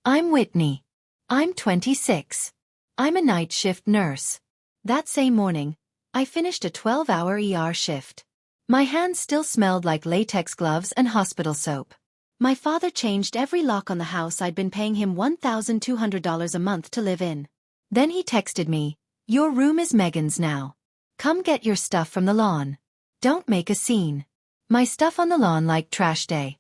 I'm Whitney. I'm 26. I'm a night shift nurse. That same morning, I finished a 12-hour ER shift. My hands still smelled like latex gloves and hospital soap. My father changed every lock on the house I'd been paying him $1,200 a month to live in. Then he texted me, "Your room is Megan's now. Come get your stuff from the lawn. Don't make a scene." My stuff on the lawn like trash day.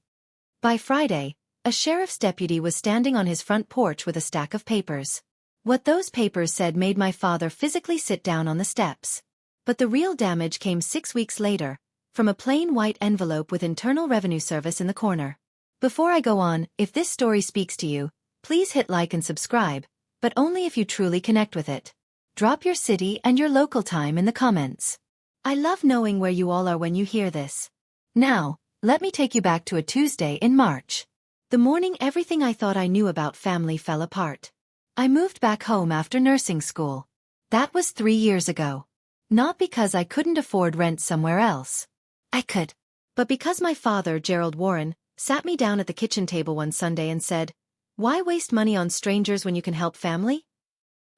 By Friday, a sheriff's deputy was standing on his front porch with a stack of papers. What those papers said made my father physically sit down on the steps. But the real damage came 6 weeks later, from a plain white envelope with Internal Revenue Service in the corner. Before I go on, if this story speaks to you, please hit like and subscribe, but only if you truly connect with it. Drop your city and your local time in the comments. I love knowing where you all are when you hear this. Now, let me take you back to a Tuesday in March. The morning everything I thought I knew about family fell apart. I moved back home after nursing school. That was 3 years ago. Not because I couldn't afford rent somewhere else. I could. But because my father, Gerald Warren, sat me down at the kitchen table one Sunday and said, "Why waste money on strangers when you can help family?"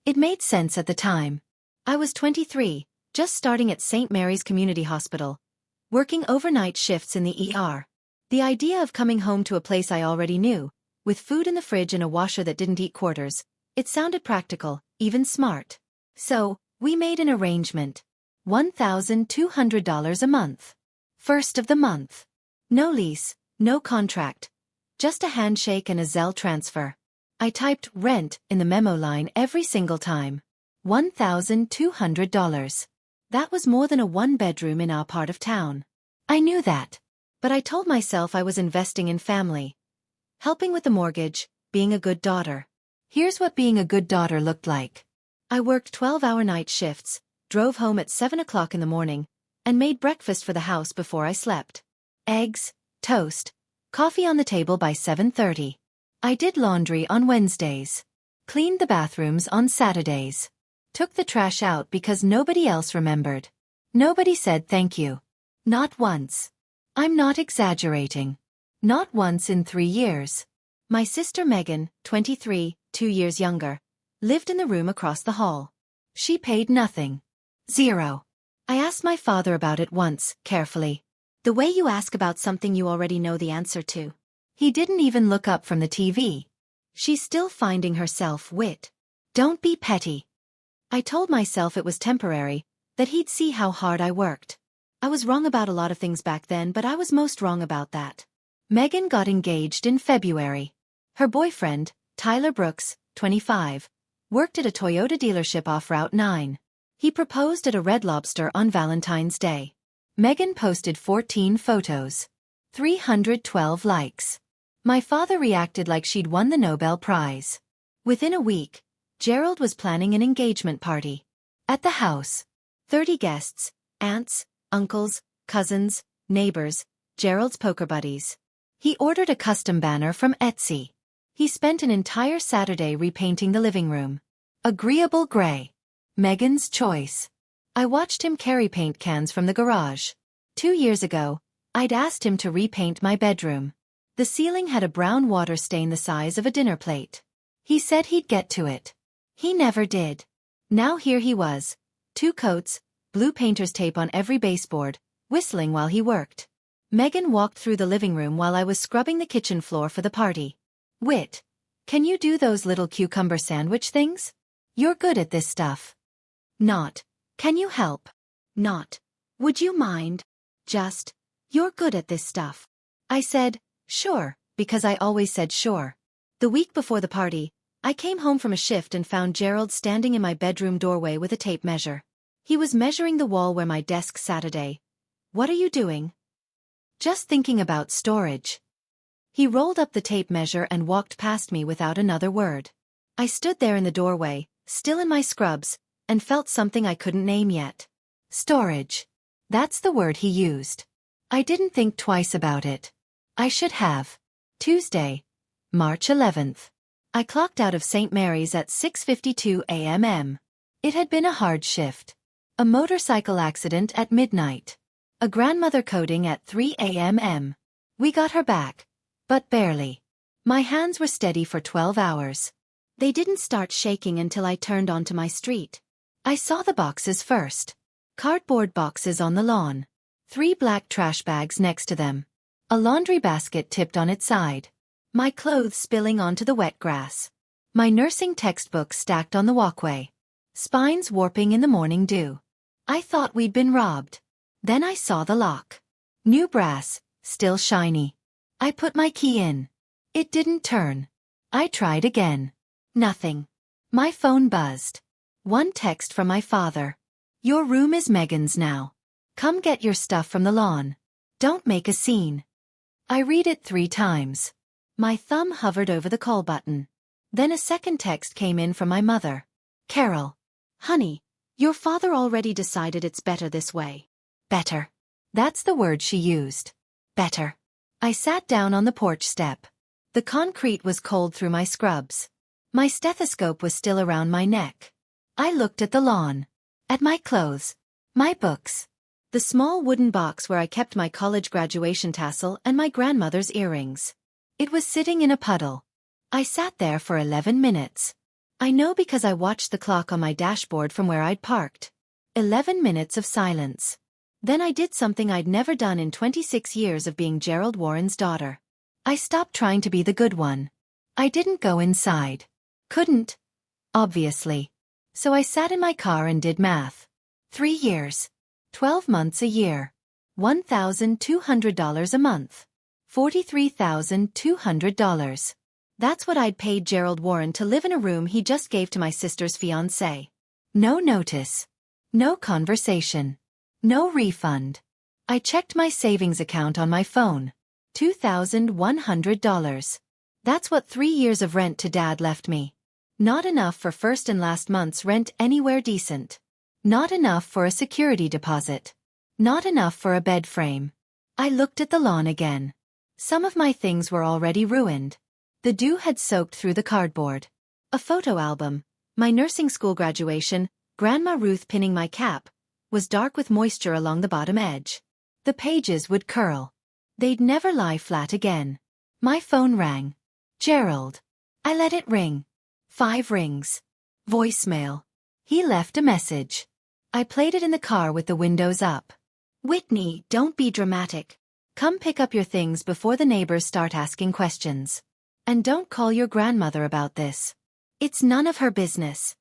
It made sense at the time. I was 23, just starting at St. Mary's Community Hospital, working overnight shifts in the ER. The idea of coming home to a place I already knew, with food in the fridge and a washer that didn't eat quarters, it sounded practical, even smart. So, we made an arrangement. $1,200 a month. First of the month. No lease, no contract. Just a handshake and a Zelle transfer. I typed rent in the memo line every single time. $1,200. That was more than a one-bedroom in our part of town. I knew that. But I told myself I was investing in family. Helping with the mortgage, being a good daughter. Here's what being a good daughter looked like. I worked 12-hour night shifts, drove home at 7 o'clock in the morning, and made breakfast for the house before I slept. Eggs, toast, coffee on the table by 7:30. I did laundry on Wednesdays. Cleaned the bathrooms on Saturdays. Took the trash out because nobody else remembered. Nobody said thank you. Not once. I'm not exaggerating. Not once in 3 years. My sister Megan, 23, 2 years younger, lived in the room across the hall. She paid nothing. Zero. I asked my father about it once, carefully. The way you ask about something you already know the answer to. He didn't even look up from the TV. She's still finding herself, Whit. Don't be petty. I told myself it was temporary, that he'd see how hard I worked. I was wrong about a lot of things back then, but I was most wrong about that. Megan got engaged in February. Her boyfriend, Tyler Brooks, 25, worked at a Toyota dealership off Route 9. He proposed at a Red Lobster on Valentine's Day. Megan posted 14 photos. 312 likes. My father reacted like she'd won the Nobel Prize. Within a week, Gerald was planning an engagement party. At the house. 30 guests, aunts, uncles, cousins, neighbors, Gerald's poker buddies. He ordered a custom banner from Etsy. He spent an entire Saturday repainting the living room. Agreeable gray. Megan's choice. I watched him carry paint cans from the garage. 2 years ago, I'd asked him to repaint my bedroom. The ceiling had a brown water stain the size of a dinner plate. He said he'd get to it. He never did. Now here he was. 2 coats, blue painter's tape on every baseboard, whistling while he worked. Megan walked through the living room while I was scrubbing the kitchen floor for the party. "Whit, can you do those little cucumber sandwich things? You're good at this stuff." Not, "Can you help?" Not, "Would you mind?" Just, "You're good at this stuff." I said, "Sure," because I always said sure. The week before the party, I came home from a shift and found Gerald standing in my bedroom doorway with a tape measure. He was measuring the wall where my desk sat a day. "What are you doing?" "Just thinking about storage." He rolled up the tape measure and walked past me without another word. I stood there in the doorway, still in my scrubs, and felt something I couldn't name yet. Storage. That's the word he used. I didn't think twice about it. I should have. Tuesday, March 11th. I clocked out of St. Mary's at 6:52 a.m. It had been a hard shift. A motorcycle accident at midnight. A grandmother coding at 3 a.m. We got her back. But barely. My hands were steady for 12 hours. They didn't start shaking until I turned onto my street. I saw the boxes first. Cardboard boxes on the lawn. 3 black trash bags next to them. A laundry basket tipped on its side. My clothes spilling onto the wet grass. My nursing textbook stacked on the walkway. Spines warping in the morning dew. I thought we'd been robbed. Then I saw the lock. New brass, still shiny. I put my key in. It didn't turn. I tried again. Nothing. My phone buzzed. One text from my father. Your room is Megan's now. Come get your stuff from the lawn. Don't make a scene. I read it 3 times. My thumb hovered over the call button. Then a second text came in from my mother. Carol. Honey, your father already decided it's better this way. Better. That's the word she used. Better. I sat down on the porch step. The concrete was cold through my scrubs. My stethoscope was still around my neck. I looked at the lawn. At my clothes. My books. The small wooden box where I kept my college graduation tassel and my grandmother's earrings. It was sitting in a puddle. I sat there for 11 minutes. I know because I watched the clock on my dashboard from where I'd parked. 11 minutes of silence. Then I did something I'd never done in 26 years of being Gerald Warren's daughter. I stopped trying to be the good one. I didn't go inside. Couldn't. Obviously. So I sat in my car and did math. 3 years. 12 months a year. $1,200 a month. $43,200. That's what I'd paid Gerald Warren to live in a room he just gave to my sister's fiancé. No notice. No conversation. No refund. I checked my savings account on my phone. $2,100. That's what 3 years of rent to Dad left me. Not enough for first and last month's rent anywhere decent. Not enough for a security deposit. Not enough for a bed frame. I looked at the lawn again. Some of my things were already ruined. The dew had soaked through the cardboard. A photo album, my nursing school graduation, Grandma Ruth pinning my cap, was dark with moisture along the bottom edge. The pages would curl. They'd never lie flat again. My phone rang. Gerald. I let it ring. 5 rings. Voicemail. He left a message. I played it in the car with the windows up. Whitney, don't be dramatic. Come pick up your things before the neighbors start asking questions. And don't call your grandmother about this. It's none of her business.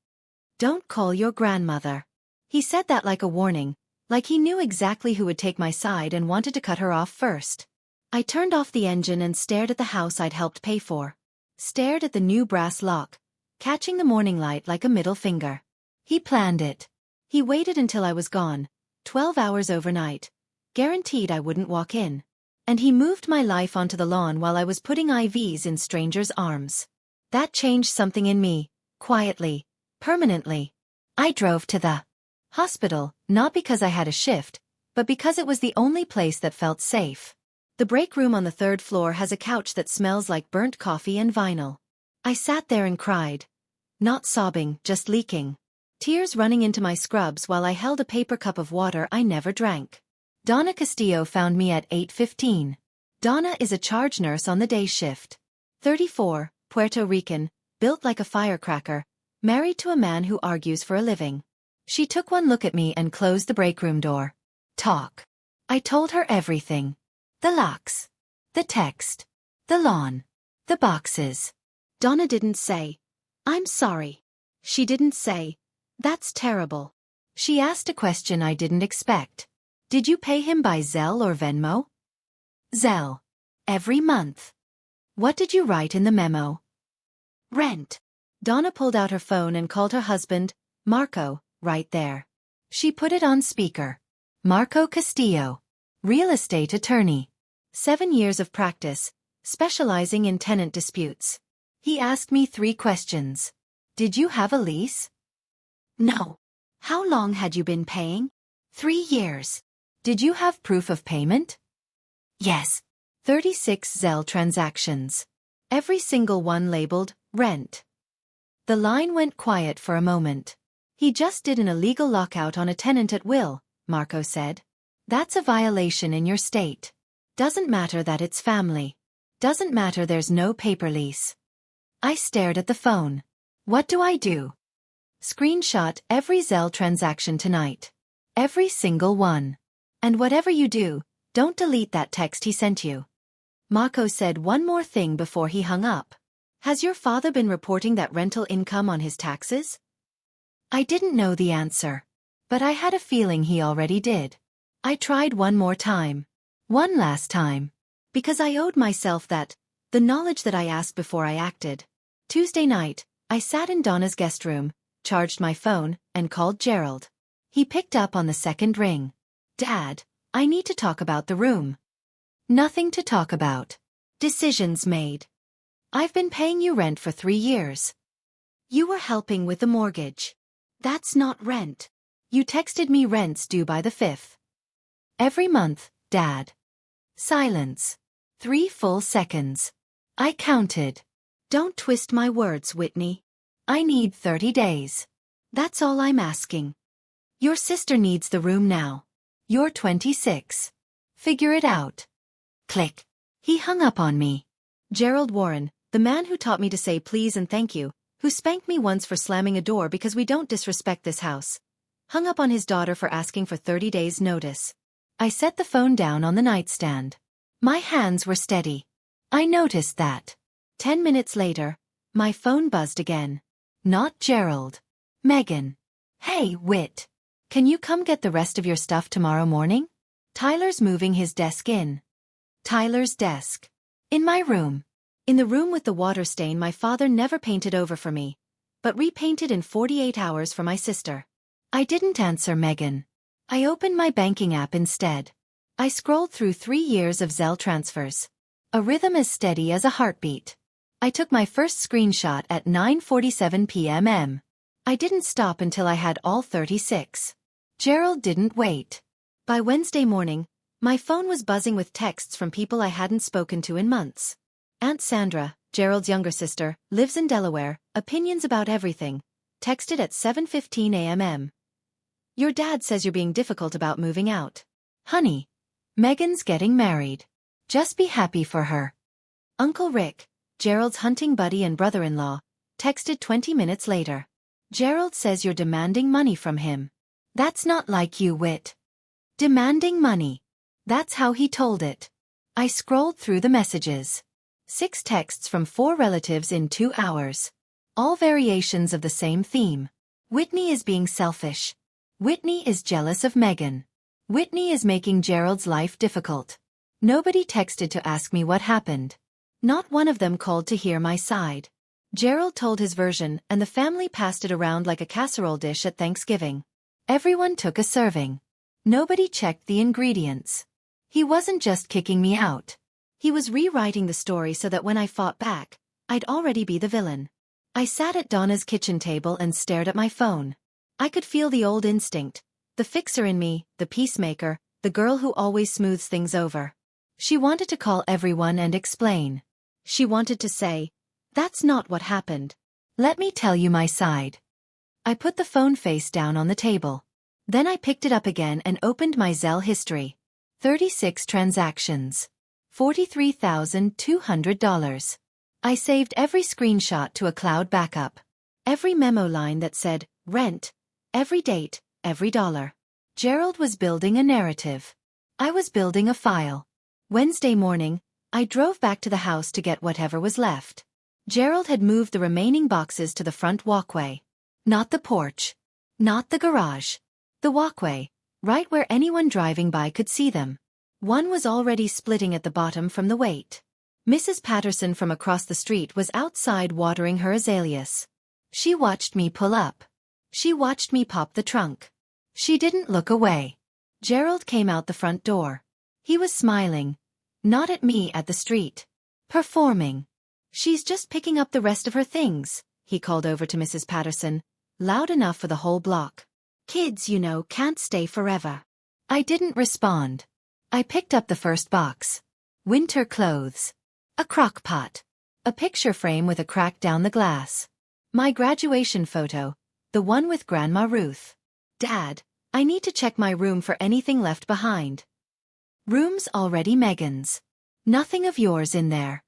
Don't call your grandmother. He said that like a warning, like he knew exactly who would take my side and wanted to cut her off first. I turned off the engine and stared at the house I'd helped pay for. Stared at the new brass lock, catching the morning light like a middle finger. He planned it. He waited until I was gone, 12 hours overnight, guaranteed I wouldn't walk in. And he moved my life onto the lawn while I was putting IVs in strangers' arms. That changed something in me, quietly, permanently. I drove to the hospital, not because I had a shift, but because it was the only place that felt safe. The break room on the 3rd floor has a couch that smells like burnt coffee and vinyl. I sat there and cried. Not sobbing, just leaking. Tears running into my scrubs while I held a paper cup of water I never drank. Donna Castillo found me at 8:15. Donna is a charge nurse on the day shift. 34, Puerto Rican, built like a firecracker, married to a man who argues for a living. She took one look at me and closed the break room door. Talk. I told her everything. The locks. The text. The lawn. The boxes. Donna didn't say, I'm sorry. She didn't say, that's terrible. She asked a question I didn't expect. Did you pay him by Zelle or Venmo? Zelle. Every month. What did you write in the memo? Rent. Donna pulled out her phone and called her husband, Marco, right there. She put it on speaker. Marco Castillo. Real estate attorney. 7 years of practice, specializing in tenant disputes. He asked me 3 questions. Did you have a lease? No. How long had you been paying? 3 years. Did you have proof of payment? Yes. 36 Zelle transactions. Every single one labeled, rent. The line went quiet for a moment. He just did an illegal lockout on a tenant at will, Marco said. That's a violation in your state. Doesn't matter that it's family. Doesn't matter, there's no paper lease. I stared at the phone. What do I do? Screenshot every Zelle transaction tonight. Every single one. And whatever you do, don't delete that text he sent you. Mako said one more thing before he hung up. Has your father been reporting that rental income on his taxes? I didn't know the answer. But I had a feeling he already did. I tried one more time. One last time. Because I owed myself that, the knowledge that I asked before I acted. Tuesday night, I sat in Donna's guest room, charged my phone, and called Gerald. He picked up on the second ring. Dad, I need to talk about the room. Nothing to talk about. Decisions made. I've been paying you rent for 3 years. You were helping with the mortgage. That's not rent. You texted me rent's due by the 5th. Every month, Dad. Silence. 3 full seconds. I counted. Don't twist my words, Whitney. I need 30 days. That's all I'm asking. Your sister needs the room now. You're 26. Figure it out. Click. He hung up on me. Gerald Warren, the man who taught me to say please and thank you, who spanked me once for slamming a door because we don't disrespect this house, hung up on his daughter for asking for 30 days' notice. I set the phone down on the nightstand. My hands were steady. I noticed that. 10 minutes later, my phone buzzed again. Not Gerald. Megan. Hey, Whit. Can you come get the rest of your stuff tomorrow morning? Tyler's moving his desk in. Tyler's desk. In my room. In the room with the water stain my father never painted over for me, but repainted in 48 hours for my sister. I didn't answer Megan. I opened my banking app instead. I scrolled through 3 years of Zelle transfers. A rhythm as steady as a heartbeat. I took my first screenshot at 9:47 p.m. I didn't stop until I had all 36. Gerald didn't wait. By Wednesday morning, my phone was buzzing with texts from people I hadn't spoken to in months. Aunt Sandra, Gerald's younger sister, lives in Delaware, opinions about everything. Texted at 7:15 a.m. Your dad says you're being difficult about moving out. Honey, Megan's getting married. Just be happy for her. Uncle Rick, Gerald's hunting buddy and brother-in-law, texted 20 minutes later. Gerald says you're demanding money from him. That's not like you, Whit. Demanding money. That's how he told it. I scrolled through the messages. 6 texts from 4 relatives in 2 hours. All variations of the same theme. Whitney is being selfish. Whitney is jealous of Megan. Whitney is making Gerald's life difficult. Nobody texted to ask me what happened. Not one of them called to hear my side. Gerald told his version and the family passed it around like a casserole dish at Thanksgiving. Everyone took a serving. Nobody checked the ingredients. He wasn't just kicking me out. He was rewriting the story so that when I fought back, I'd already be the villain. I sat at Donna's kitchen table and stared at my phone. I could feel the old instinct, the fixer in me, the peacemaker, the girl who always smooths things over. She wanted to call everyone and explain. She wanted to say, that's not what happened. Let me tell you my side. I put the phone face down on the table. Then I picked it up again and opened my Zelle history. 36 transactions. $43,200. I saved every screenshot to a cloud backup. Every memo line that said, rent, every date, every dollar. Gerald was building a narrative. I was building a file. Wednesday morning, I drove back to the house to get whatever was left. Gerald had moved the remaining boxes to the front walkway. Not the porch. Not the garage. The walkway, right where anyone driving by could see them. One was already splitting at the bottom from the weight. Mrs. Patterson from across the street was outside watering her azaleas. She watched me pull up. She watched me pop the trunk. She didn't look away. Gerald came out the front door. He was smiling. Not at me, at the street. Performing. She's just picking up the rest of her things, he called over to Mrs. Patterson, loud enough for the whole block. Kids, you know, can't stay forever. I didn't respond. I picked up the first box. Winter clothes. A crock pot. A picture frame with a crack down the glass. My graduation photo, the one with Grandma Ruth. Dad, I need to check my room for anything left behind. Room's already Megan's. Nothing of yours in there.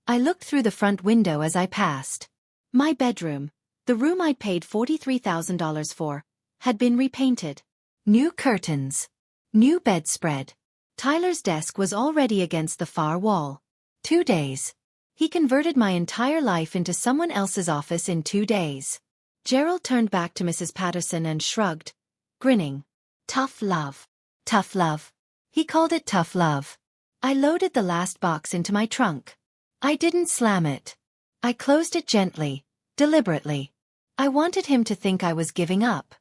I looked through the front window as I passed. My bedroom, the room I'd paid $43,000 for, had been repainted. New curtains. New bedspread. Tyler's desk was already against the far wall. 2 days. He converted my entire life into someone else's office in 2 days. Gerald turned back to Mrs. Patterson and shrugged, grinning. Tough love. Tough love. He called it tough love. I loaded the last box into my trunk. I didn't slam it. I closed it gently, deliberately. I wanted him to think I was giving up.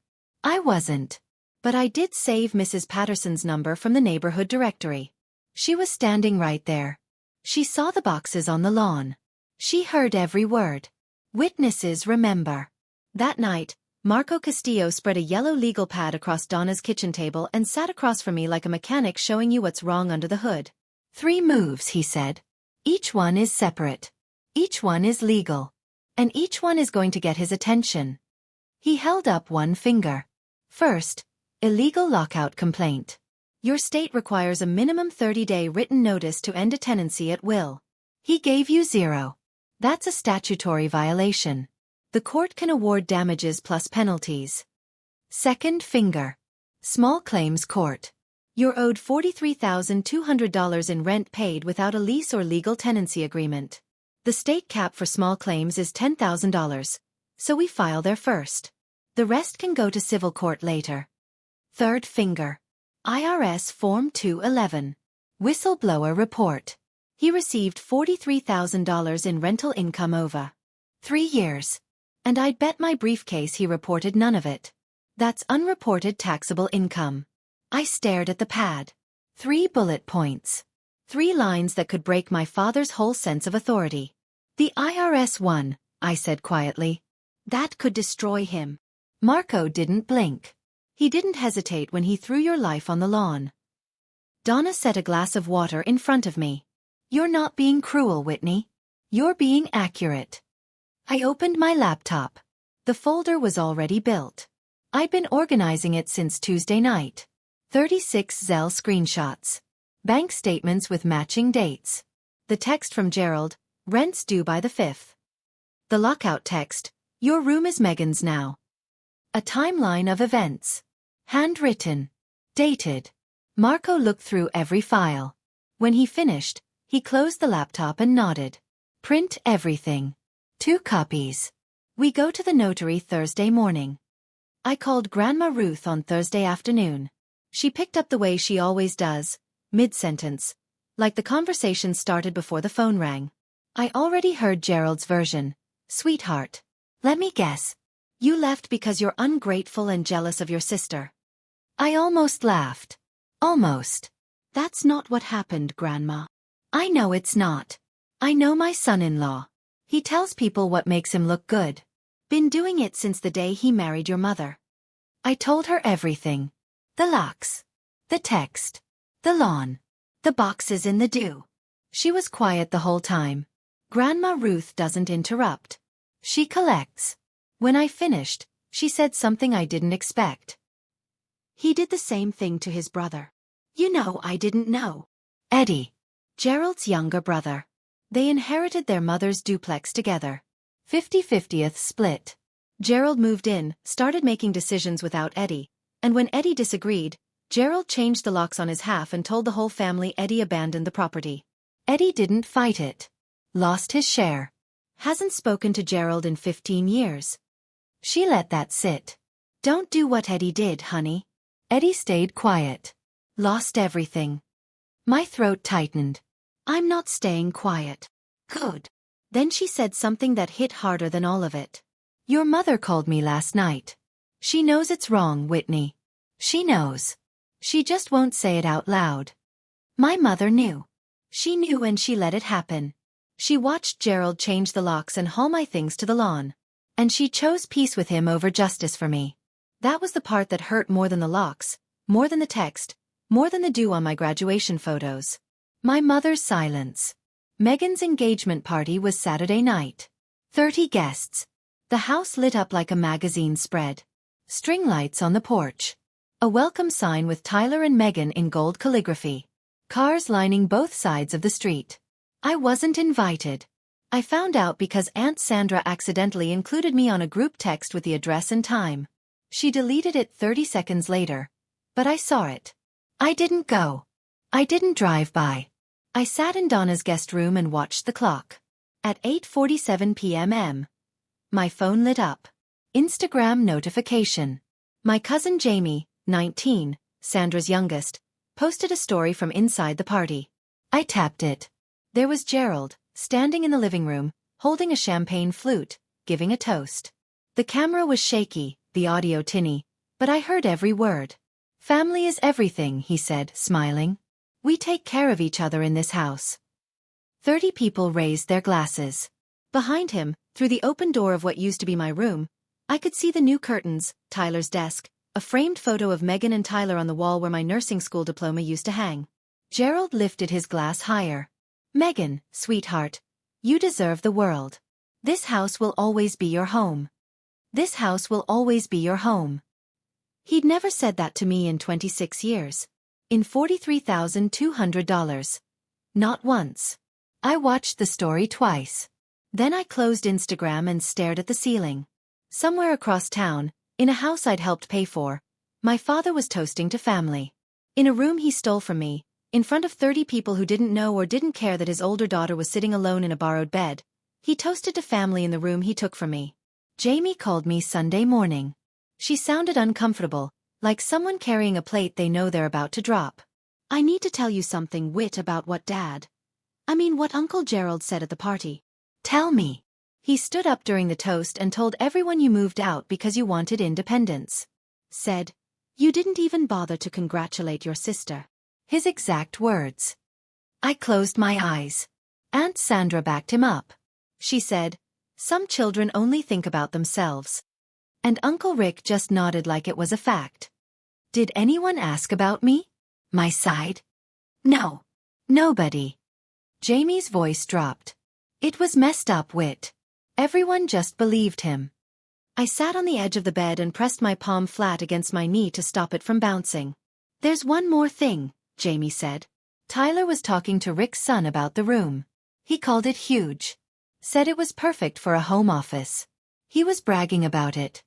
I wasn't. But I did save Mrs. Patterson's number from the neighborhood directory. She was standing right there. She saw the boxes on the lawn. She heard every word. Witnesses remember. That night, Marco Castillo spread a yellow legal pad across Donna's kitchen table and sat across from me like a mechanic showing you what's wrong under the hood. 3 moves, he said. Each one is separate. Each one is legal. And each one is going to get his attention. He held up one finger. First, illegal lockout complaint. Your state requires a minimum 30-day written notice to end a tenancy at will. He gave you 0. That's a statutory violation. The court can award damages plus penalties. Second finger. Small claims court. You're owed $43,200 in rent paid without a lease or legal tenancy agreement. The state cap for small claims is $10,000, so we file there first. The rest can go to civil court later. Third finger. IRS Form 211. Whistleblower report. He received $43,000 in rental income over 3 years. And I'd bet my briefcase he reported none of it. That's unreported taxable income. I stared at the pad. 3 bullet points. 3 lines that could break my father's whole sense of authority. The IRS one, I said quietly. That could destroy him. Marco didn't blink. He didn't hesitate when he threw your life on the lawn. Donna set a glass of water in front of me. You're not being cruel, Whitney. You're being accurate. I opened my laptop. The folder was already built. I'd been organizing it since Tuesday night. 36 Zelle screenshots. Bank statements with matching dates. The text from Gerald, rent's due by the 5th. The lockout text, your room is Megan's now. A timeline of events. Handwritten. Dated. Marco looked through every file. When he finished, he closed the laptop and nodded. Print everything. 2 copies. We go to the notary Thursday morning. I called Grandma Ruth on Thursday afternoon. She picked up the way she always does, mid-sentence, like the conversation started before the phone rang. I already heard Gerald's version. Sweetheart. Let me guess. You left because you're ungrateful and jealous of your sister. I almost laughed. Almost. That's not what happened, Grandma. I know it's not. I know my son-in-law. He tells people what makes him look good. Been doing it since the day he married your mother. I told her everything. The locks. The text. The lawn. The boxes in the dew. She was quiet the whole time. Grandma Ruth doesn't interrupt. She collects. When I finished, she said something I didn't expect. He did the same thing to his brother. You know, I didn't know. Eddie. Gerald's younger brother. They inherited their mother's duplex together. 50-50th split. Gerald moved in, started making decisions without Eddie, and when Eddie disagreed, Gerald changed the locks on his half and told the whole family Eddie abandoned the property. Eddie didn't fight it. Lost his share. Hasn't spoken to Gerald in 15 years. She let that sit. Don't do what Eddie did, honey. Eddie stayed quiet. Lost everything. My throat tightened. I'm not staying quiet. Good. Then she said something that hit harder than all of it. Your mother called me last night. She knows it's wrong, Whitney. She knows. She just won't say it out loud. My mother knew. She knew and she let it happen. She watched Gerald change the locks and haul my things to the lawn. And she chose peace with him over justice for me. That was the part that hurt more than the locks, more than the text, more than the dew on my graduation photos. My mother's silence. Megan's engagement party was Saturday night. 30 guests. The house lit up like a magazine spread. String lights on the porch. A welcome sign with Tyler and Megan in gold calligraphy. Cars lining both sides of the street. I wasn't invited. I found out because Aunt Sandra accidentally included me on a group text with the address and time. She deleted it 30 seconds later. But I saw it. I didn't go. I didn't drive by. I sat in Donna's guest room and watched the clock. At 8:47 p.m. My phone lit up. Instagram notification. My cousin Jamie, 19, Sandra's youngest, posted a story from inside the party. I tapped it. There was Gerald, standing in the living room, holding a champagne flute, giving a toast. The camera was shaky, the audio tinny, but I heard every word. "Family is everything," he said, smiling. "We take care of each other in this house." 30 people raised their glasses. Behind him, through the open door of what used to be my room, I could see the new curtains, Tyler's desk, a framed photo of Megan and Tyler on the wall where my nursing school diploma used to hang. Gerald lifted his glass higher. "Megan, sweetheart, you deserve the world. This house will always be your home. This house will always be your home." He'd never said that to me in 26 years. In $43,200. Not once. I watched the story twice. Then I closed Instagram and stared at the ceiling. Somewhere across town, in a house I'd helped pay for, my father was toasting to family. In a room he stole from me, in front of 30 people who didn't know or didn't care that his older daughter was sitting alone in a borrowed bed, he toasted to family in the room he took from me. Jamie called me Sunday morning. She sounded uncomfortable, like someone carrying a plate they know they're about to drop. "I need to tell you something, Whit, about what what Uncle Gerald said at the party." "Tell me." "He stood up during the toast and told everyone you moved out because you wanted independence. Said, you didn't even bother to congratulate your sister." His exact words. I closed my eyes. Aunt Sandra backed him up. She said, "Some children only think about themselves." And Uncle Rick just nodded like it was a fact. Did anyone ask about me? My side? No. Nobody. Jamie's voice dropped. It was messed up, Whit. Everyone just believed him. I sat on the edge of the bed and pressed my palm flat against my knee to stop it from bouncing. "There's one more thing," Jamie said. "Tyler was talking to Rick's son about the room. He called it huge. Said it was perfect for a home office. He was bragging about it.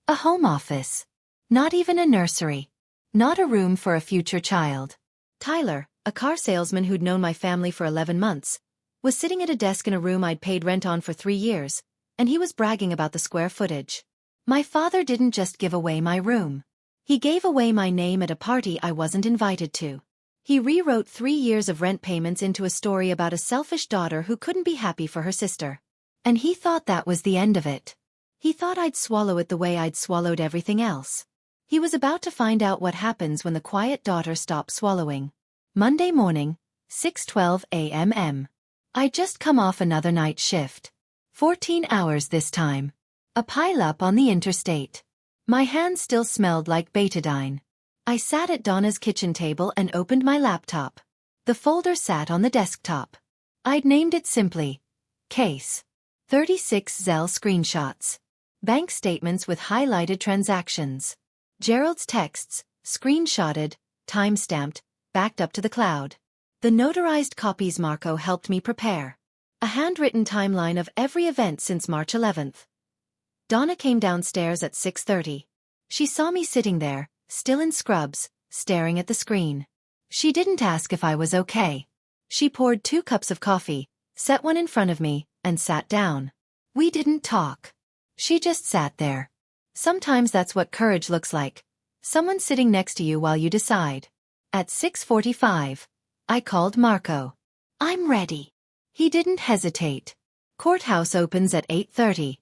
A home office. Not even a nursery. Not a room for a future child." Tyler, a car salesman who'd known my family for 11 months, was sitting at a desk in a room I'd paid rent on for 3 years, and he was bragging about the square footage. My father didn't just give away my room. He gave away my name at a party I wasn't invited to. He rewrote 3 years of rent payments into a story about a selfish daughter who couldn't be happy for her sister. And he thought that was the end of it. He thought I'd swallow it the way I'd swallowed everything else. He was about to find out what happens when the quiet daughter stops swallowing. Monday morning, 6:12 a.m. I'd just come off another night shift. 14 hours this time. A pile-up on the interstate. My hands still smelled like betadine. I sat at Donna's kitchen table and opened my laptop. The folder sat on the desktop. I'd named it simply, Case. 36 Zelle screenshots. Bank statements with highlighted transactions. Gerald's texts, screenshotted, time-stamped, backed up to the cloud. The notarized copies Marco helped me prepare. A handwritten timeline of every event since March 11th. Donna came downstairs at 6:30. She saw me sitting there, still in scrubs, staring at the screen. She didn't ask if I was okay. She poured 2 cups of coffee, set one in front of me, and sat down. We didn't talk. She just sat there. Sometimes that's what courage looks like. Someone sitting next to you while you decide. At 6:45, I called Marco. "I'm ready." He didn't hesitate. "Courthouse opens at 8:30.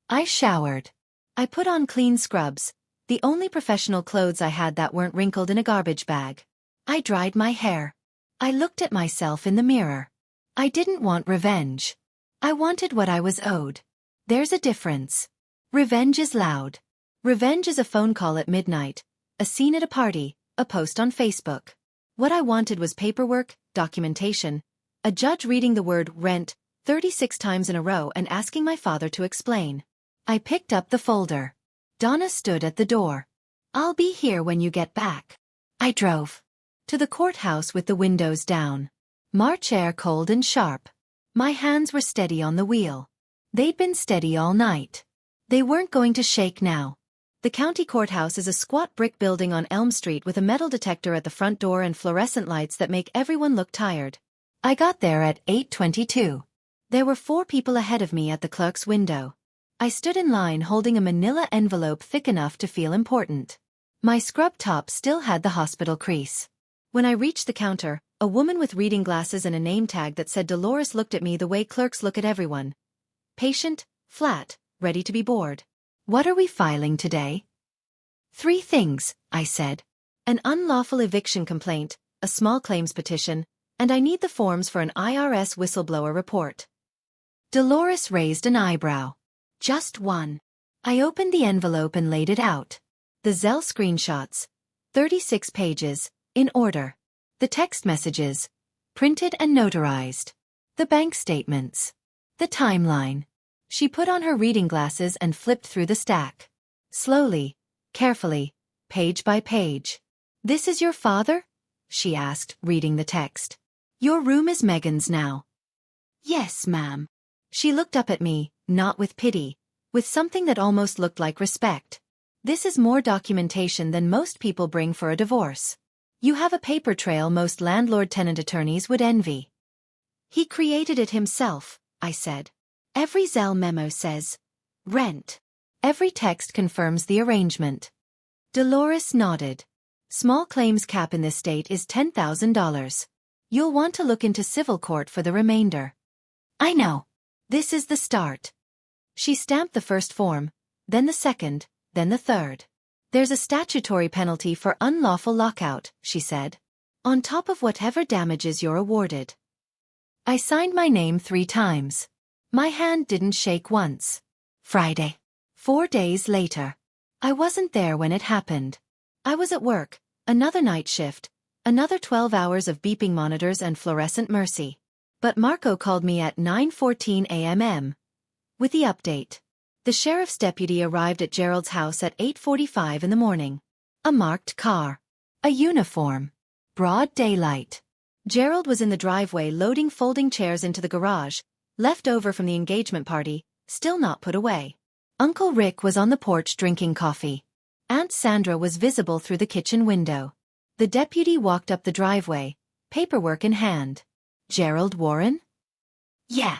I showered. I put on clean scrubs, the only professional clothes I had that weren't wrinkled in a garbage bag. I dried my hair. I looked at myself in the mirror. I didn't want revenge. I wanted what I was owed. There's a difference. Revenge is loud. Revenge is a phone call at midnight, a scene at a party, a post on Facebook. What I wanted was paperwork, documentation, a judge reading the word rent 36 times in a row and asking my father to explain. I picked up the folder. Donna stood at the door. "I'll be here when you get back." I drove to the courthouse with the windows down. March air cold and sharp. My hands were steady on the wheel. They'd been steady all night. They weren't going to shake now. The county courthouse is a squat brick building on Elm Street with a metal detector at the front door and fluorescent lights that make everyone look tired. I got there at 8:22. There were 4 people ahead of me at the clerk's window. I stood in line holding a manila envelope thick enough to feel important. My scrub top still had the hospital crease. When I reached the counter, a woman with reading glasses and a name tag that said Dolores looked at me the way clerks look at everyone. Patient, flat, ready to be bored. What are we filing today? 3 things, I said. An unlawful eviction complaint, a small claims petition, and I need the forms for an IRS whistleblower report. Dolores raised an eyebrow. Just one. I opened the envelope and laid it out. The Zelle screenshots, 36 pages, in order. The text messages, printed and notarized. The bank statements. The timeline. She put on her reading glasses and flipped through the stack. Slowly, carefully, page by page. This is your father? She asked, reading the text. Your room is Megan's now. Yes, ma'am. She looked up at me, not with pity, with something that almost looked like respect. This is more documentation than most people bring for a divorce. You have a paper trail most landlord-tenant attorneys would envy. He created it himself, I said. Every Zelle memo says, rent. Every text confirms the arrangement. Dolores nodded. Small claims cap in this state is $10,000. You'll want to look into civil court for the remainder. I know. This is the start. She stamped the first form, then the second, then the third. There's a statutory penalty for unlawful lockout, she said, on top of whatever damages you're awarded. I signed my name 3 times. My hand didn't shake once. Friday. 4 days later. I wasn't there when it happened. I was at work, another night shift, another 12 hours of beeping monitors and fluorescent mercy. But Marco called me at 9:14 a.m. with the update. The sheriff's deputy arrived at Gerald's house at 8:45 in the morning. A marked car. A uniform. Broad daylight. Gerald was in the driveway loading folding chairs into the garage, left over from the engagement party, still not put away. Uncle Rick was on the porch drinking coffee. Aunt Sandra was visible through the kitchen window. The deputy walked up the driveway, paperwork in hand. Gerald Warren? Yeah.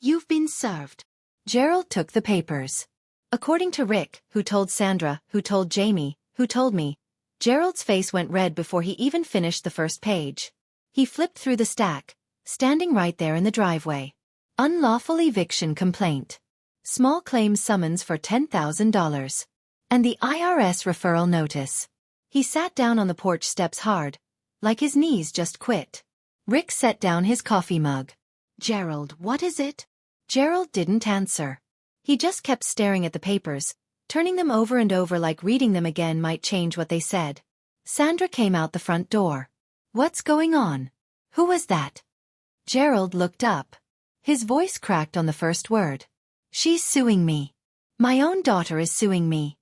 You've been served. Gerald took the papers. According to Rick, who told Sandra, who told Jamie, who told me, Gerald's face went red before he even finished the first page. He flipped through the stack, standing right there in the driveway. Unlawful eviction complaint. Small claims summons for $10,000. And the IRS referral notice. He sat down on the porch steps hard, like his knees just quit. Rick set down his coffee mug. Gerald, what is it? Gerald didn't answer. He just kept staring at the papers, turning them over and over like reading them again might change what they said. Sandra came out the front door. What's going on? Who was that? Gerald looked up. His voice cracked on the first word. She's suing me. My own daughter is suing me.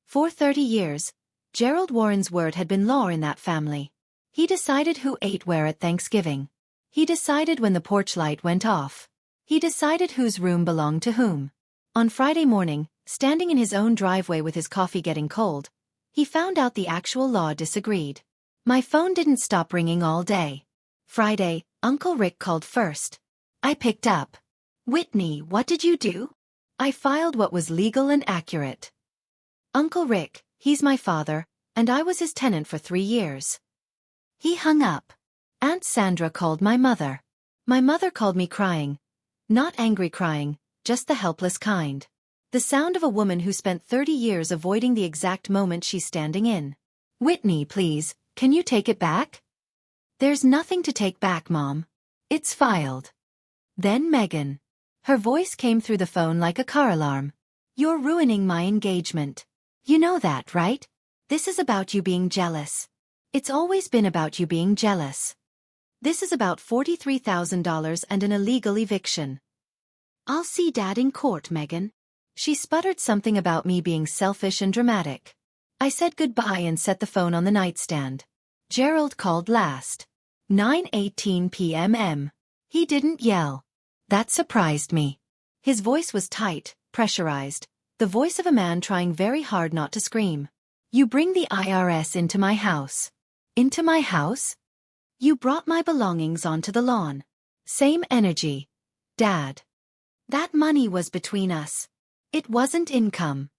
For 30 years, Gerald Warren's word had been law in that family. He decided who ate where at Thanksgiving. He decided when the porch light went off. He decided whose room belonged to whom. On Friday morning, standing in his own driveway with his coffee getting cold, he found out the actual law disagreed. My phone didn't stop ringing all day. Friday, Uncle Rick called first. I picked up. Whitney, what did you do? I filed what was legal and accurate. Uncle Rick, he's my father, and I was his tenant for 3 years. He hung up. Aunt Sandra called my mother. My mother called me crying. Not angry crying, just the helpless kind. The sound of a woman who spent 30 years avoiding the exact moment she's standing in. Whitney, please, can you take it back? There's nothing to take back, Mom. It's filed. Then Megan. Her voice came through the phone like a car alarm. You're ruining my engagement. You know that, right? This is about you being jealous. It's always been about you being jealous. This is about $43,000 and an illegal eviction. I'll see Dad in court, Megan. She sputtered something about me being selfish and dramatic. I said goodbye and set the phone on the nightstand. Gerald called last. 9:18 p.m. He didn't yell. That surprised me. His voice was tight, pressurized, the voice of a man trying very hard not to scream. You bring the IRS into my house. Into my house? You brought my belongings onto the lawn. Same energy. Dad. That money was between us. It wasn't income.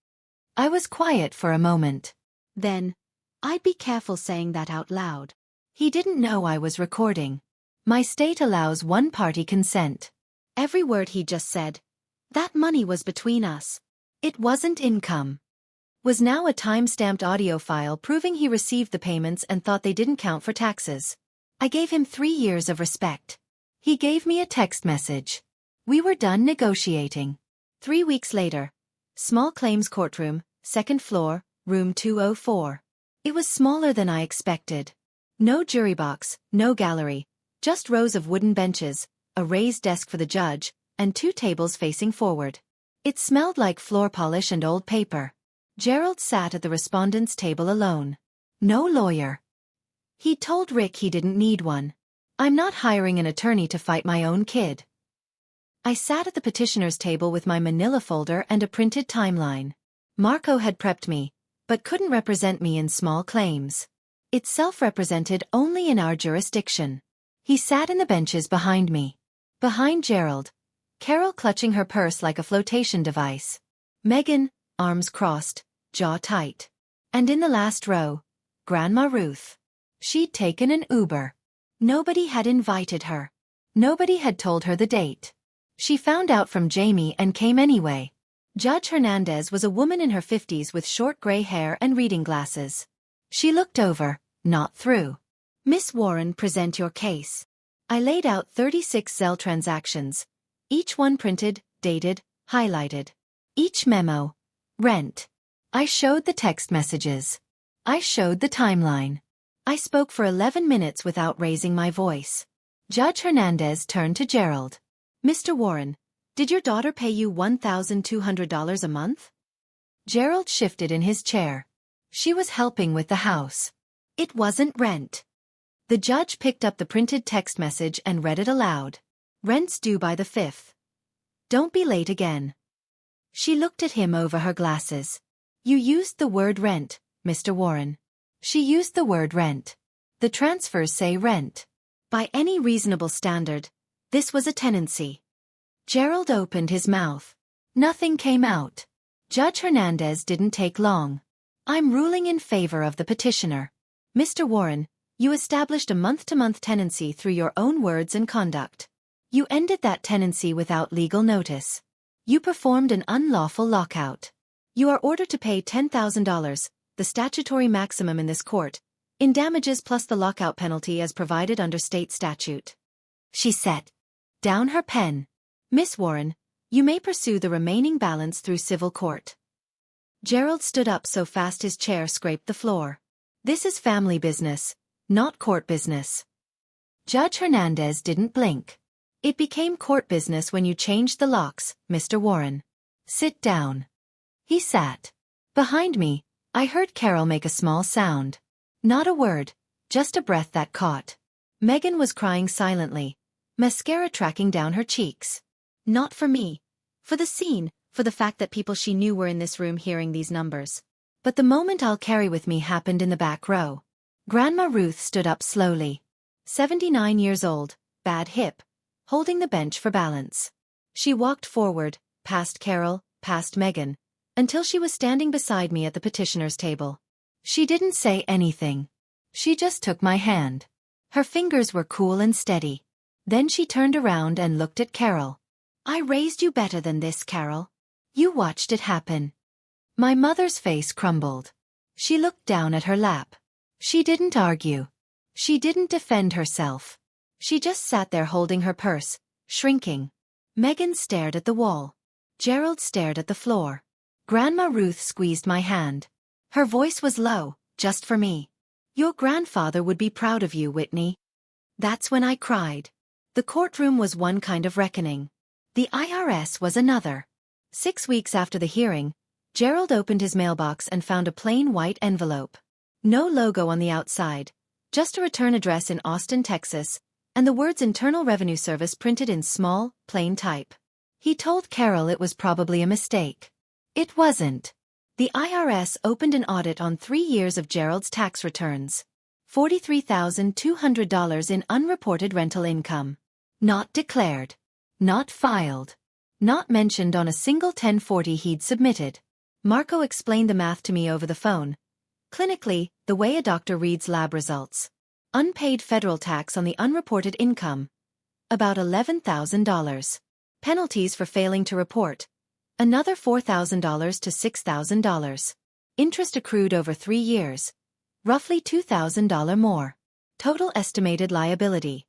I was quiet for a moment. Then, I'd be careful saying that out loud. He didn't know I was recording. My state allows one-party consent. Every word he just said. That money was between us. It wasn't income. Was now a time-stamped audio file proving he received the payments and thought they didn't count for taxes. I gave him 3 years of respect. He gave me a text message. We were done negotiating. 3 weeks later. Small claims courtroom, 2nd floor, room 204. It was smaller than I expected. No jury box, no gallery, just rows of wooden benches, a raised desk for the judge, and 2 tables facing forward. It smelled like floor polish and old paper. Gerald sat at the respondent's table alone. No lawyer. He told Rick he didn't need one. I'm not hiring an attorney to fight my own kid. I sat at the petitioner's table with my manila folder and a printed timeline. Marco had prepped me, but couldn't represent me in small claims. It's self-represented only in our jurisdiction. He sat in the benches behind me. Behind Gerald. Carol clutching her purse like a flotation device. Megan, arms crossed, jaw tight. And in the last row, Grandma Ruth. She'd taken an Uber. Nobody had invited her. Nobody had told her the date. She found out from Jamie and came anyway. Judge Hernandez was a woman in her 50s with short gray hair and reading glasses. She looked over, not through. Miss Warren, present your case. I laid out 36 Zelle transactions. Each one printed, dated, highlighted. Each memo. Rent. I showed the text messages. I showed the timeline. I spoke for 11 minutes without raising my voice. Judge Hernandez turned to Gerald. Mr. Warren, did your daughter pay you $1,200 a month? Gerald shifted in his chair. She was helping with the house. It wasn't rent. The judge picked up the printed text message and read it aloud. Rent's due by the 5th. Don't be late again. She looked at him over her glasses. You used the word rent, Mr. Warren. She used the word rent. The transfers say rent. By any reasonable standard, this was a tenancy. Gerald opened his mouth. Nothing came out. Judge Hernandez didn't take long. I'm ruling in favor of the petitioner. Mr. Warren, you established a month-to-month tenancy through your own words and conduct. You ended that tenancy without legal notice. You performed an unlawful lockout. You are ordered to pay $10,000, the statutory maximum in this court, in damages plus the lockout penalty as provided under state statute. She set down her pen. Miss Warren, you may pursue the remaining balance through civil court. Gerald stood up so fast his chair scraped the floor. This is family business, not court business. Judge Hernandez didn't blink. It became court business when you changed the locks, Mr. Warren. Sit down. He sat. Behind me, I heard Carol make a small sound. Not a word, just a breath that caught. Megan was crying silently, mascara tracking down her cheeks. Not for me. For the scene, for the fact that people she knew were in this room hearing these numbers. But the moment I'll carry with me happened in the back row. Grandma Ruth stood up slowly. 79 years old, bad hip, holding the bench for balance. She walked forward, past Carol, past Megan, until she was standing beside me at the petitioner's table. She didn't say anything. She just took my hand. Her fingers were cool and steady. Then she turned around and looked at Carol. I raised you better than this, Carol. You watched it happen. My mother's face crumbled. She looked down at her lap. She didn't argue. She didn't defend herself. She just sat there holding her purse, shrinking. Megan stared at the wall. Gerald stared at the floor. Grandma Ruth squeezed my hand. Her voice was low, just for me. Your grandfather would be proud of you, Whitney. That's when I cried. The courtroom was one kind of reckoning. The IRS was another. 6 weeks after the hearing, Gerald opened his mailbox and found a plain white envelope. No logo on the outside, just a return address in Austin, Texas, and the words Internal Revenue Service printed in small, plain type. He told Carol it was probably a mistake. It wasn't. The IRS opened an audit on 3 years of Gerald's tax returns. $43,200 in unreported rental income. Not declared. Not filed. Not mentioned on a single 1040 he'd submitted. Marco explained the math to me over the phone. Clinically, the way a doctor reads lab results. Unpaid federal tax on the unreported income. About $11,000. Penalties for failing to report. Another $4,000 to $6,000. Interest accrued over 3 years. Roughly $2,000 more. Total estimated liability.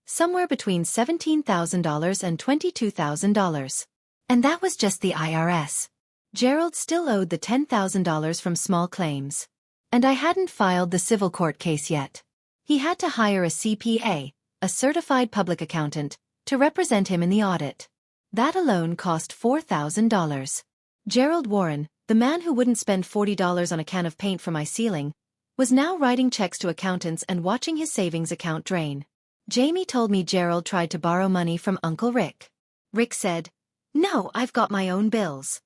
Somewhere between $17,000 and $22,000. And that was just the IRS. Gerald still owed the $10,000 from small claims. And I hadn't filed the civil court case yet. He had to hire a CPA, a certified public accountant, to represent him in the audit. That alone cost $4,000. Gerald Warren, the man who wouldn't spend $40 on a can of paint for my ceiling, was now writing checks to accountants and watching his savings account drain. Jamie told me Gerald tried to borrow money from Uncle Rick. Rick said, "No, I've got my own bills."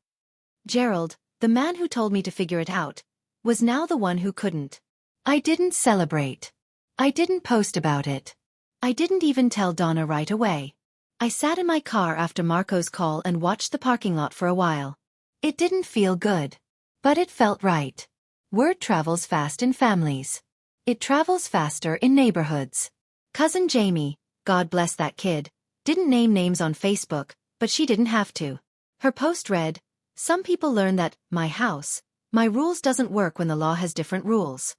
Gerald, the man who told me to figure it out, was now the one who couldn't. I didn't celebrate. I didn't post about it. I didn't even tell Donna right away. I sat in my car after Marco's call and watched the parking lot for a while. It didn't feel good. But it felt right. Word travels fast in families. It travels faster in neighborhoods. Cousin Jamie, God bless that kid, didn't name names on Facebook, but she didn't have to. Her post read, "Some people learn that, my house, my rules doesn't work when the law has different rules."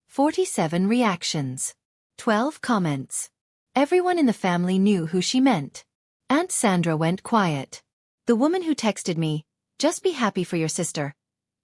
47 reactions. 12 comments. Everyone in the family knew who she meant. Aunt Sandra went quiet. The woman who texted me, "Just be happy for your sister,"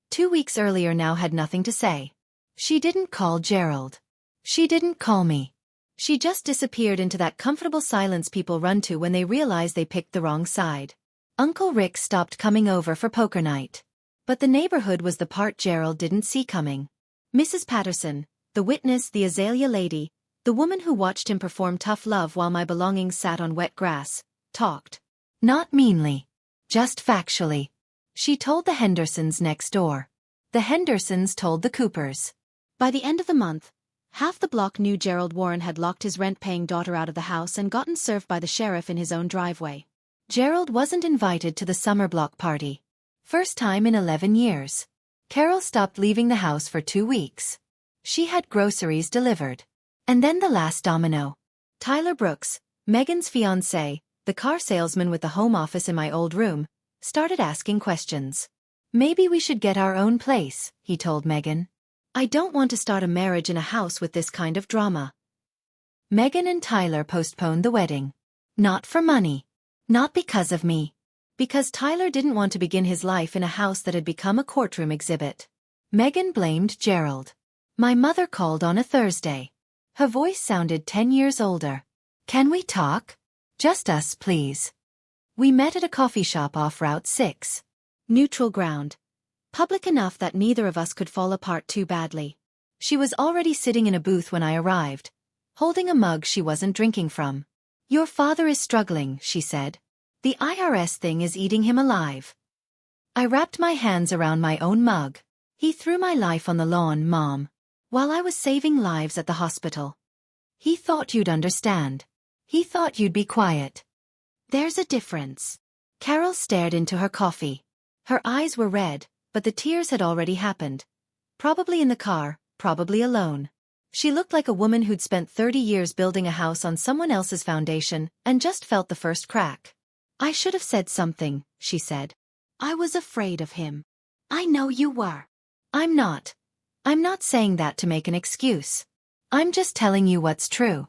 2 weeks earlier now had nothing to say. She didn't call Gerald. She didn't call me. She just disappeared into that comfortable silence people run to when they realize they picked the wrong side. Uncle Rick stopped coming over for poker night. But the neighborhood was the part Gerald didn't see coming. Mrs. Patterson, the witness, the azalea lady, the woman who watched him perform tough love while my belongings sat on wet grass, talked. Not meanly. Just factually. She told the Hendersons next door. The Hendersons told the Coopers. By the end of the month, half the block knew Gerald Warren had locked his rent-paying daughter out of the house and gotten served by the sheriff in his own driveway. Gerald wasn't invited to the summer block party. First time in 11 years. Carol stopped leaving the house for 2 weeks. She had groceries delivered. And then the last domino. Tyler Brooks, Megan's fiancé, the car salesman with the home office in my old room, started asking questions. "Maybe we should get our own place," he told Megan. "I don't want to start a marriage in a house with this kind of drama." Megan and Tyler postponed the wedding. Not for money. Not because of me. Because Tyler didn't want to begin his life in a house that had become a courtroom exhibit. Megan blamed Gerald. My mother called on a Thursday. Her voice sounded 10 years older. "Can we talk? Just us, please." We met at a coffee shop off Route 6. Neutral ground. Public enough that neither of us could fall apart too badly. She was already sitting in a booth when I arrived, holding a mug she wasn't drinking from. "Your father is struggling," she said. "The IRS thing is eating him alive." I wrapped my hands around my own mug. "He threw my life on the lawn, Mom, while I was saving lives at the hospital. He thought you'd understand. He thought you'd be quiet. There's a difference." Carol stared into her coffee. Her eyes were red, but the tears had already happened. Probably in the car, probably alone. She looked like a woman who'd spent 30 years building a house on someone else's foundation and just felt the first crack. "I should have said something," she said. "I was afraid of him." "I know you were." I'm not. I'm not saying that to make an excuse. I'm just telling you what's true.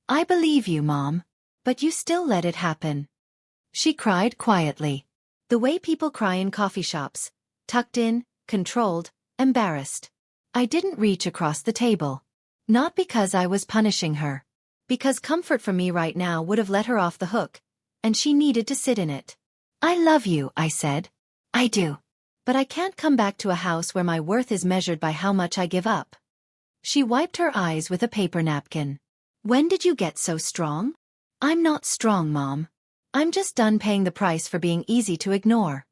I believe you, Mom. But you still let it happen." She cried quietly. The way people cry in coffee shops. Tucked in, controlled, embarrassed. I didn't reach across the table. Not because I was punishing her. Because comfort from me right now would have let her off the hook, and she needed to sit in it. "I love you," I said. "I do. But I can't come back to a house where my worth is measured by how much I give up." She wiped her eyes with a paper napkin. When did you get so strong? I'm not strong, Mom. I'm just done paying the price for being easy to ignore.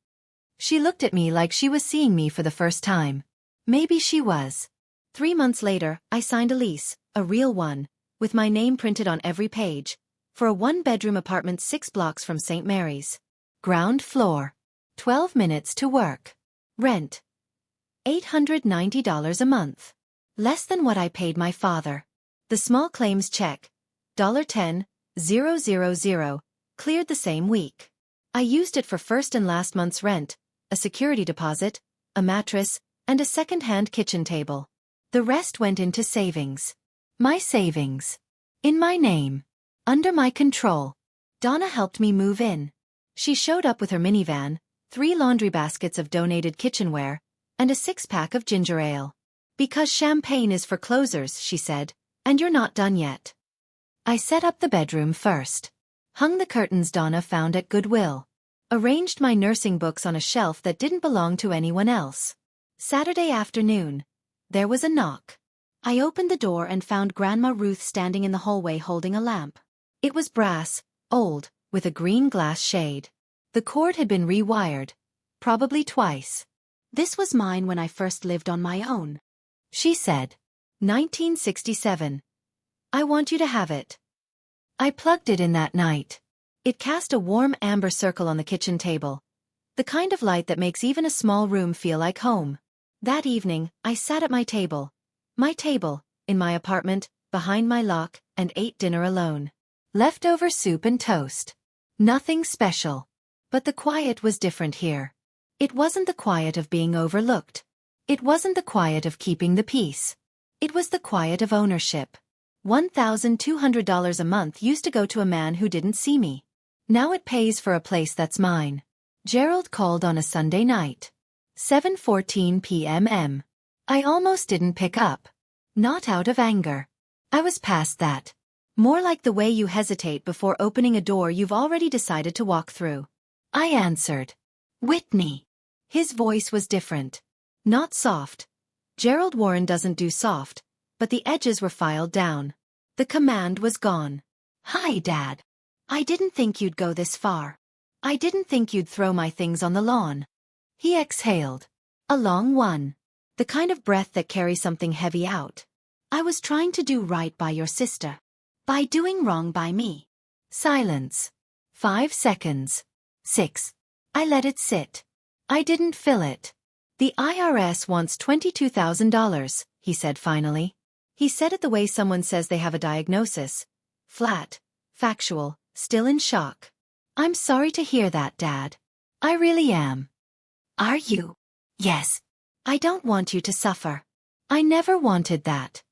She looked at me like she was seeing me for the first time. Maybe she was. 3 months later, I signed a lease, a real one, with my name printed on every page, for a 1-bedroom apartment 6 blocks from St. Mary's. Ground floor. 12 minutes to work. Rent. $890 a month. Less than what I paid my father. The small claims check, $10,000, cleared the same week. I used it for first and last month's rent, a security deposit, a mattress, and a second-hand kitchen table. The rest went into savings. My savings. In my name. Under my control. Donna helped me move in. She showed up with her minivan, 3 laundry baskets of donated kitchenware, and a 6-pack of ginger ale. Because champagne is for closers, she said, and you're not done yet. I set up the bedroom first. Hung the curtains Donna found at Goodwill. Arranged my nursing books on a shelf that didn't belong to anyone else. Saturday afternoon. There was a knock. I opened the door and found Grandma Ruth standing in the hallway holding a lamp. It was brass, old, with a green glass shade. The cord had been rewired. Probably twice. This was mine when I first lived on my own. She said. 1967. I want you to have it. I plugged it in that night. It cast a warm amber circle on the kitchen table. The kind of light that makes even a small room feel like home. That evening, I sat at my table. My table, in my apartment, behind my lock, and ate dinner alone. Leftover soup and toast. Nothing special. But the quiet was different here. It wasn't the quiet of being overlooked. It wasn't the quiet of keeping the peace. It was the quiet of ownership. $1,200 a month used to go to a man who didn't see me. Now it pays for a place that's mine. Gerald called on a Sunday night. 7:14 p.m. I almost didn't pick up. Not out of anger. I was past that. More like the way you hesitate before opening a door you've already decided to walk through. I answered. Whitney. His voice was different. Not soft. Gerald Warren doesn't do soft, but the edges were filed down. The command was gone. Hi, Dad. I didn't think you'd go this far. I didn't think you'd throw my things on the lawn. He exhaled. A long one. The kind of breath that carries something heavy out. I was trying to do right by your sister. By doing wrong by me. Silence. 5 seconds. 6. I let it sit. I didn't fill it. The IRS wants $22,000, he said finally. He said it the way someone says they have a diagnosis. Flat. Factual. Still in shock. I'm sorry to hear that, Dad. I really am. Are you? Yes. I don't want you to suffer. I never wanted that.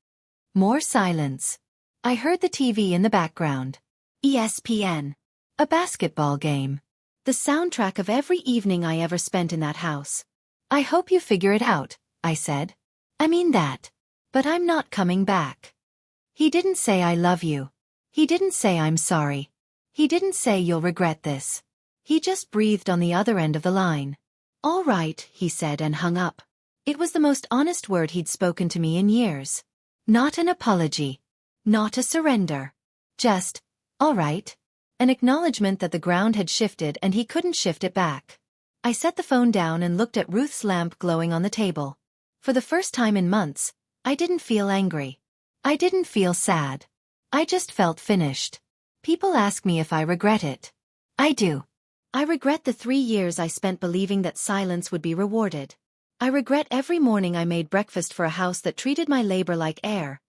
More silence. I heard the TV in the background. ESPN. A basketball game. The soundtrack of every evening I ever spent in that house. I hope you figure it out, I said. I mean that. But I'm not coming back. He didn't say I love you. He didn't say I'm sorry. He didn't say you'll regret this. He just breathed on the other end of the line. All right, he said and hung up. It was the most honest word he'd spoken to me in years. Not an apology. Not a surrender. Just, all right. An acknowledgement that the ground had shifted and he couldn't shift it back. I set the phone down and looked at Ruth's lamp glowing on the table. For the first time in months, I didn't feel angry. I didn't feel sad. I just felt finished. People ask me if I regret it. I do. I regret the 3 years I spent believing that silence would be rewarded. I regret every morning I made breakfast for a house that treated my labor like air.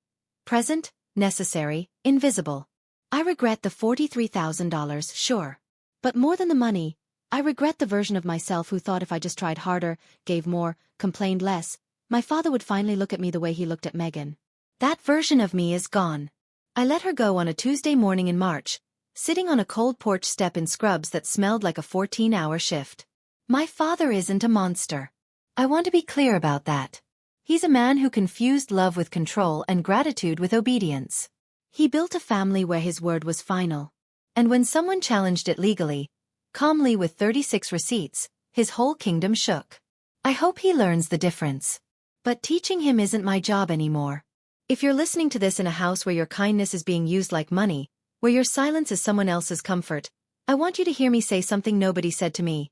Present, necessary, invisible. I regret the $43,000, sure. But more than the money, I regret the version of myself who thought if I just tried harder, gave more, complained less, my father would finally look at me the way he looked at Megan. That version of me is gone. I let her go on a Tuesday morning in March, sitting on a cold porch step in scrubs that smelled like a 14-hour shift. My father isn't a monster. I want to be clear about that. He's a man who confused love with control and gratitude with obedience. He built a family where his word was final. And when someone challenged it legally, calmly with 36 receipts, his whole kingdom shook. I hope he learns the difference. But teaching him isn't my job anymore. If you're listening to this in a house where your kindness is being used like money, where your silence is someone else's comfort, I want you to hear me say something nobody said to me.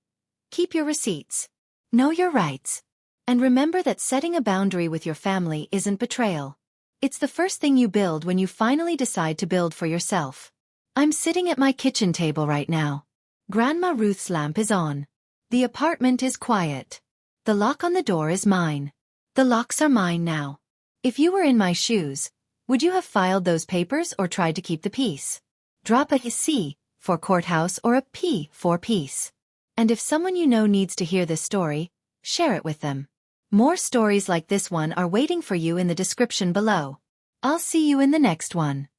Keep your receipts. Know your rights. And remember that setting a boundary with your family isn't betrayal. It's the first thing you build when you finally decide to build for yourself. I'm sitting at my kitchen table right now. Grandma Ruth's lamp is on. The apartment is quiet. The lock on the door is mine. The locks are mine now. If you were in my shoes, would you have filed those papers or tried to keep the peace? Drop a C for courthouse or a P for peace. And if someone you know needs to hear this story, share it with them. More stories like this one are waiting for you in the description below. I'll see you in the next one.